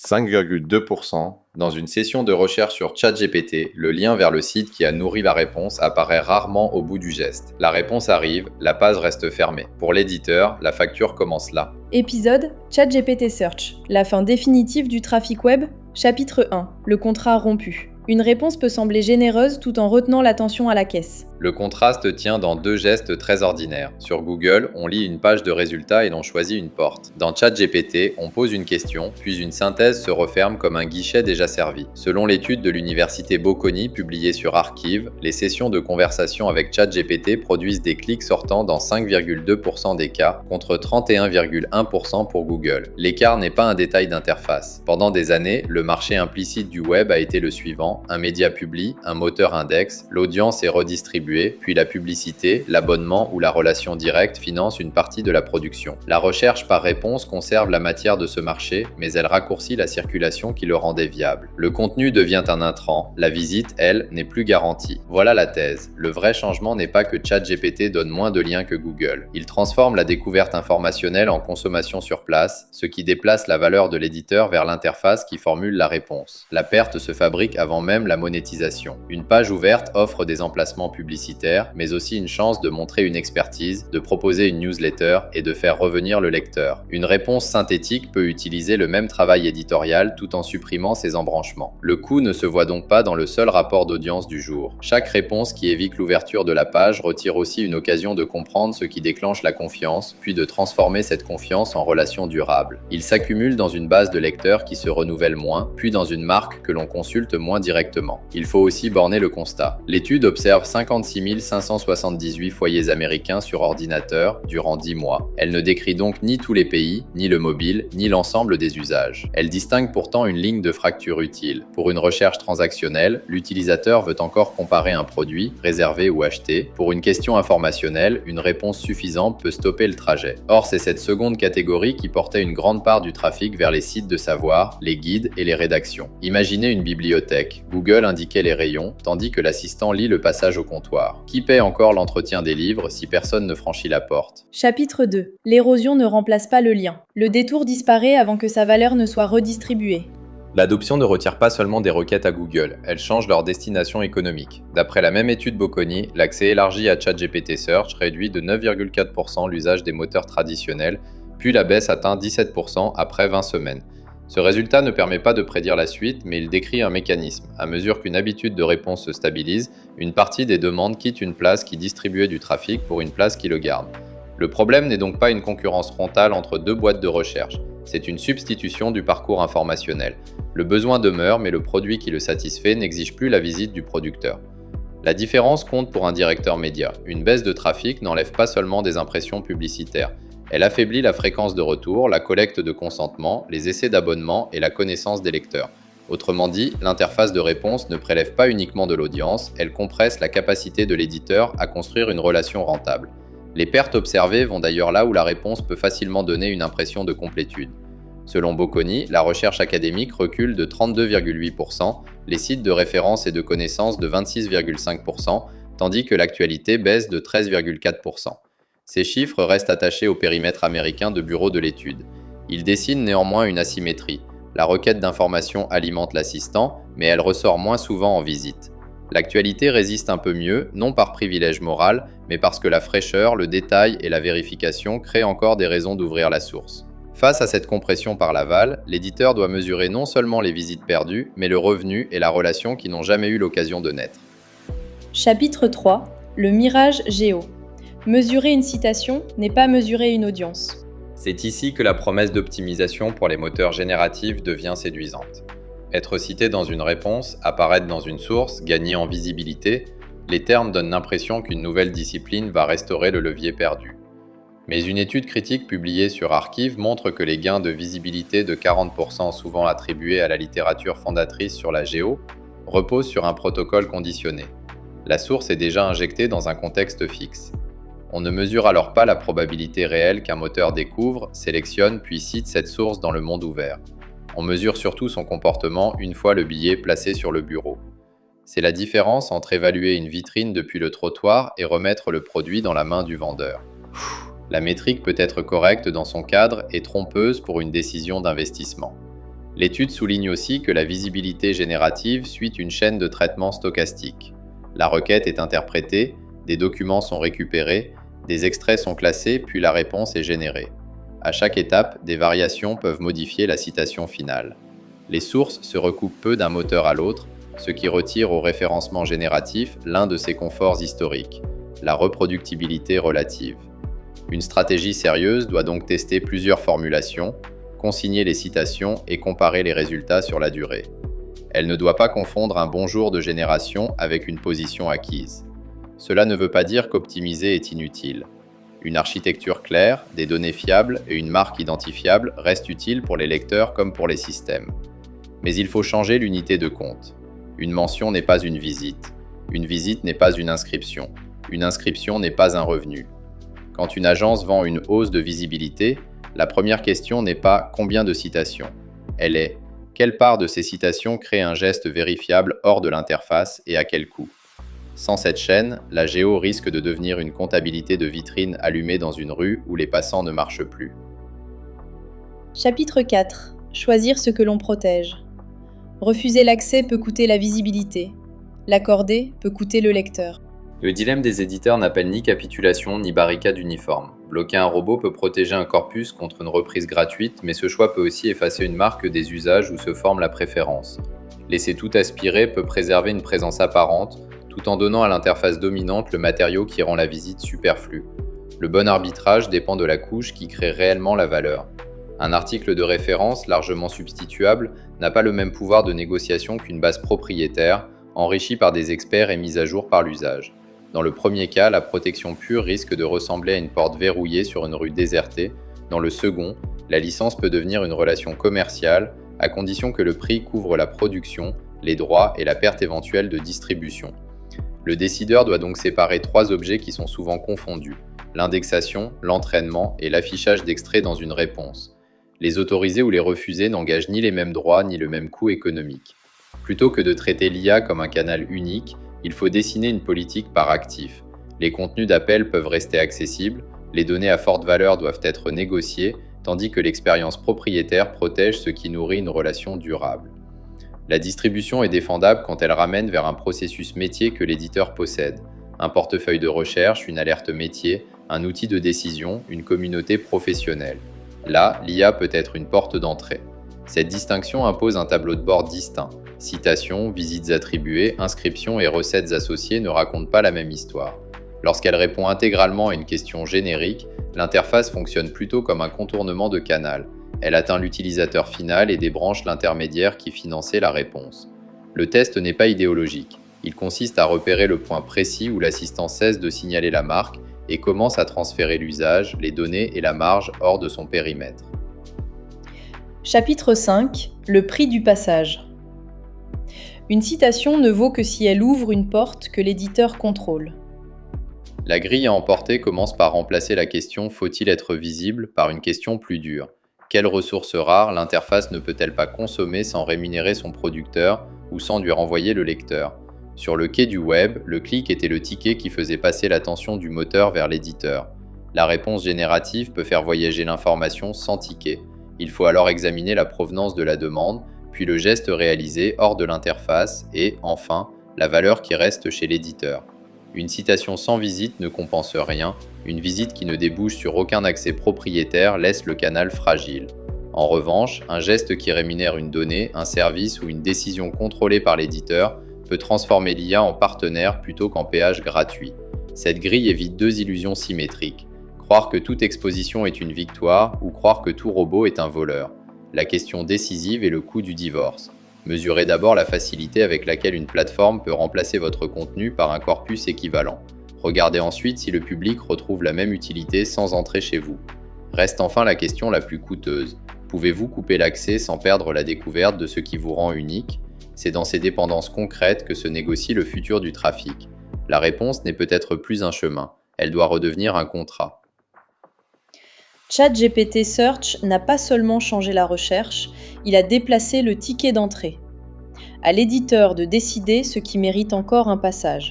5,2%. Dans une session de recherche sur ChatGPT, le lien vers le site qui a nourri la réponse apparaît rarement au bout du geste. La réponse arrive, la page reste fermée. Pour l'éditeur, la facture commence là. Épisode ChatGPT Search. La fin définitive du trafic web. Chapitre 1. Le contrat rompu. Une réponse peut sembler généreuse tout en retenant l'attention à la caisse. Le contraste tient dans deux gestes très ordinaires. Sur Google, on lit une page de résultats et l'on choisit une porte. Dans ChatGPT, on pose une question, puis une synthèse se referme comme un guichet déjà servi. Selon l'étude de l'université Bocconi publiée sur Archive, les sessions de conversation avec ChatGPT produisent des clics sortants dans 5,2% des cas, contre 31,1% pour Google. L'écart n'est pas un détail d'interface. Pendant des années, le marché implicite du web a été le suivant: un média publie, un moteur indexe, l'audience est redistribuée, puis la publicité, l'abonnement ou la relation directe financent une partie de la production. La recherche par réponse conserve la matière de ce marché, mais elle raccourcit la circulation qui le rendait viable. Le contenu devient un intrant, la visite, elle, n'est plus garantie. Voilà la thèse. Le vrai changement n'est pas que ChatGPT donne moins de liens que Google. Il transforme la découverte informationnelle en consommation sur place, ce qui déplace la valeur de l'éditeur vers l'interface qui formule la réponse. La perte se fabrique avant même la monétisation. Une page ouverte offre des emplacements publicitaires, mais aussi une chance de montrer une expertise, de proposer une newsletter et de faire revenir le lecteur. Une réponse synthétique peut utiliser le même travail éditorial tout en supprimant ses embranchements. Le coût ne se voit donc pas dans le seul rapport d'audience du jour. Chaque réponse qui évite l'ouverture de la page retire aussi une occasion de comprendre ce qui déclenche la confiance, puis de transformer cette confiance en relation durable. Il s'accumule dans une base de lecteurs qui se renouvelle moins, puis dans une marque que l'on consulte moins directement. Il faut aussi borner le constat. L'étude observe 56 578 foyers américains sur ordinateur durant 10 mois. Elle ne décrit donc ni tous les pays, ni le mobile, ni l'ensemble des usages. Elle distingue pourtant une ligne de fracture utile. Pour une recherche transactionnelle, l'utilisateur veut encore comparer un produit, réserver ou acheter. Pour une question informationnelle, une réponse suffisante peut stopper le trajet. Or, c'est cette seconde catégorie qui portait une grande part du trafic vers les sites de savoir, les guides et les rédactions. Imaginez une bibliothèque. Google indiquait les rayons, tandis que l'assistant lit le passage au comptoir. Qui paie encore l'entretien des livres si personne ne franchit la porte? Chapitre 2. L'érosion ne remplace pas le lien. Le détour disparaît avant que sa valeur ne soit redistribuée. L'adoption ne retire pas seulement des requêtes à Google, elle change leur destination économique. D'après la même étude Bocconi, l'accès élargi à ChatGPT Search réduit de 9,4% l'usage des moteurs traditionnels, puis la baisse atteint 17% après 20 semaines. Ce résultat ne permet pas de prédire la suite, mais il décrit un mécanisme. À mesure qu'une habitude de réponse se stabilise, une partie des demandes quitte une place qui distribuait du trafic pour une place qui le garde. Le problème n'est donc pas une concurrence frontale entre deux boîtes de recherche, c'est une substitution du parcours informationnel. Le besoin demeure, mais le produit qui le satisfait n'exige plus la visite du producteur. La différence compte pour un directeur média. Une baisse de trafic n'enlève pas seulement des impressions publicitaires. Elle affaiblit la fréquence de retour, la collecte de consentement, les essais d'abonnement et la connaissance des lecteurs. Autrement dit, l'interface de réponse ne prélève pas uniquement de l'audience, elle compresse la capacité de l'éditeur à construire une relation rentable. Les pertes observées vont d'ailleurs là où la réponse peut facilement donner une impression de complétude. Selon Bocconi, la recherche académique recule de 32,8%, les sites de référence et de connaissances de 26,5%, tandis que l'actualité baisse de 13,4%. Ces chiffres restent attachés au périmètre américain de bureau de l'étude. Ils dessinent néanmoins une asymétrie. La requête d'information alimente l'assistant, mais elle ressort moins souvent en visite. L'actualité résiste un peu mieux, non par privilège moral, mais parce que la fraîcheur, le détail et la vérification créent encore des raisons d'ouvrir la source. Face à cette compression par l'aval, l'éditeur doit mesurer non seulement les visites perdues, mais le revenu et la relation qui n'ont jamais eu l'occasion de naître. Chapitre 3. Le mirage géo. Mesurer une citation n'est pas mesurer une audience. C'est ici que la promesse d'optimisation pour les moteurs génératifs devient séduisante. Être cité dans une réponse, apparaître dans une source, gagner en visibilité, les termes donnent l'impression qu'une nouvelle discipline va restaurer le levier perdu. Mais une étude critique publiée sur Archive montre que les gains de visibilité de 40% souvent attribués à la littérature fondatrice sur la géo reposent sur un protocole conditionné. La source est déjà injectée dans un contexte fixe. On ne mesure alors pas la probabilité réelle qu'un moteur découvre, sélectionne puis cite cette source dans le monde ouvert. On mesure surtout son comportement une fois le billet placé sur le bureau. C'est la différence entre évaluer une vitrine depuis le trottoir et remettre le produit dans la main du vendeur. La métrique peut être correcte dans son cadre et trompeuse pour une décision d'investissement. L'étude souligne aussi que la visibilité générative suit une chaîne de traitement stochastique. La requête est interprétée, des documents sont récupérés, des extraits sont classés, puis la réponse est générée. À chaque étape, des variations peuvent modifier la citation finale. Les sources se recoupent peu d'un moteur à l'autre, ce qui retire au référencement génératif l'un de ses conforts historiques, la reproductibilité relative. Une stratégie sérieuse doit donc tester plusieurs formulations, consigner les citations et comparer les résultats sur la durée. Elle ne doit pas confondre un bon jour de génération avec une position acquise. Cela ne veut pas dire qu'optimiser est inutile. Une architecture claire, des données fiables et une marque identifiable restent utiles pour les lecteurs comme pour les systèmes. Mais il faut changer l'unité de compte. Une mention n'est pas une visite. Une visite n'est pas une inscription. Une inscription n'est pas un revenu. Quand une agence vend une hausse de visibilité, la première question n'est pas combien de citations. Elle est quelle part de ces citations crée un geste vérifiable hors de l'interface et à quel coût. Sans cette chaîne, la géo risque de devenir une comptabilité de vitrine allumée dans une rue où les passants ne marchent plus. Chapitre 4. Choisir ce que l'on protège. Refuser l'accès peut coûter la visibilité. L'accorder peut coûter le lecteur. Le dilemme des éditeurs n'appelle ni capitulation ni barricade uniforme. Bloquer un robot peut protéger un corpus contre une reprise gratuite, mais ce choix peut aussi effacer une marque des usages où se forme la préférence. Laisser tout aspirer peut préserver une présence apparente, tout en donnant à l'interface dominante le matériau qui rend la visite superflue. Le bon arbitrage dépend de la couche qui crée réellement la valeur. Un article de référence largement substituable n'a pas le même pouvoir de négociation qu'une base propriétaire, enrichie par des experts et mise à jour par l'usage. Dans le premier cas, la protection pure risque de ressembler à une porte verrouillée sur une rue désertée. Dans le second, la licence peut devenir une relation commerciale, à condition que le prix couvre la production, les droits et la perte éventuelle de distribution. Le décideur doit donc séparer trois objets qui sont souvent confondus: l'indexation, l'entraînement et l'affichage d'extraits dans une réponse. Les autoriser ou les refuser n'engagent ni les mêmes droits ni le même coût économique. Plutôt que de traiter l'IA comme un canal unique, il faut dessiner une politique par actif. Les contenus d'appel peuvent rester accessibles, les données à forte valeur doivent être négociées, tandis que l'expérience propriétaire protège ce qui nourrit une relation durable. La distribution est défendable quand elle ramène vers un processus métier que l'éditeur possède. Un portefeuille de recherche, une alerte métier, un outil de décision, une communauté professionnelle. Là, l'IA peut être une porte d'entrée. Cette distinction impose un tableau de bord distinct. Citations, visites attribuées, inscriptions et recettes associées ne racontent pas la même histoire. Lorsqu'elle répond intégralement à une question générique, l'interface fonctionne plutôt comme un contournement de canal. Elle atteint l'utilisateur final et débranche l'intermédiaire qui finançait la réponse. Le test n'est pas idéologique. Il consiste à repérer le point précis où l'assistant cesse de signaler la marque et commence à transférer l'usage, les données et la marge hors de son périmètre. Chapitre 5. Le prix du passage. Une citation ne vaut que si elle ouvre une porte que l'éditeur contrôle. La grille à emporter commence par remplacer la question « Faut-il être visible ?» par une question plus dure. Quelles ressources rares l'interface ne peut-elle pas consommer sans rémunérer son producteur ou sans lui renvoyer le lecteur? Sur le quai du web, le clic était le ticket qui faisait passer l'attention du moteur vers l'éditeur. La réponse générative peut faire voyager l'information sans ticket. Il faut alors examiner la provenance de la demande, puis le geste réalisé hors de l'interface et, enfin, la valeur qui reste chez l'éditeur. Une citation sans visite ne compense rien, une visite qui ne débouche sur aucun accès propriétaire laisse le canal fragile. En revanche, un geste qui rémunère une donnée, un service ou une décision contrôlée par l'éditeur peut transformer l'IA en partenaire plutôt qu'en péage gratuit. Cette grille évite deux illusions symétriques. Croire que toute exposition est une victoire ou croire que tout robot est un voleur. La question décisive est le coût du divorce. Mesurez d'abord la facilité avec laquelle une plateforme peut remplacer votre contenu par un corpus équivalent. Regardez ensuite si le public retrouve la même utilité sans entrer chez vous. Reste enfin la question la plus coûteuse. Pouvez-vous couper l'accès sans perdre la découverte de ce qui vous rend unique? C'est dans ces dépendances concrètes que se négocie le futur du trafic. La réponse n'est peut-être plus un chemin, elle doit redevenir un contrat. ChatGPT Search n'a pas seulement changé la recherche, il a déplacé le ticket d'entrée. À l'éditeur de décider ce qui mérite encore un passage.